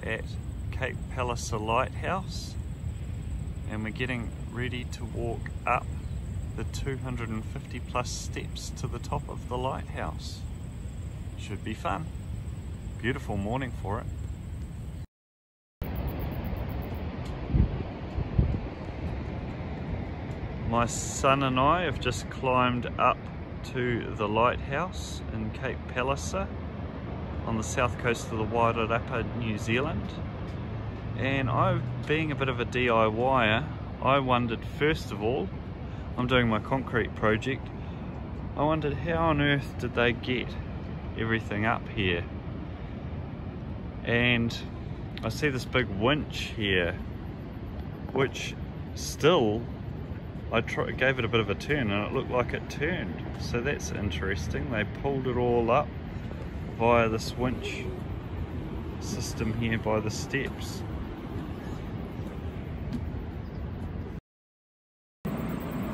at Cape Palliser Lighthouse, and we're getting ready to walk up the 250 plus steps to the top of the lighthouse. Should be fun. Beautiful morning for it. My son and I have just climbed up to the lighthouse in Cape Palliser on the south coast of the Wairarapa, New Zealand. And being a bit of a DIYer, I wondered, first of all, I'm doing my concrete project, I wondered how on earth did they get everything up here? And I see this big winch here, which still, I gave it a bit of a turn and it looked like it turned. So that's interesting. They pulled it all up via this winch system here by the steps.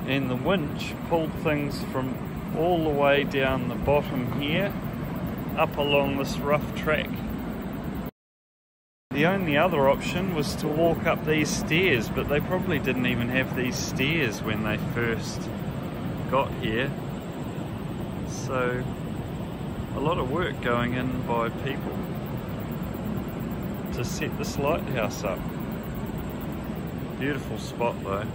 And the winch pulled things from all the way down the bottom here up along this rough track. The only other option was to walk up these stairs, but they probably didn't even have these stairs when they first got here. So a lot of work going in by people to set this lighthouse up. Beautiful spot though.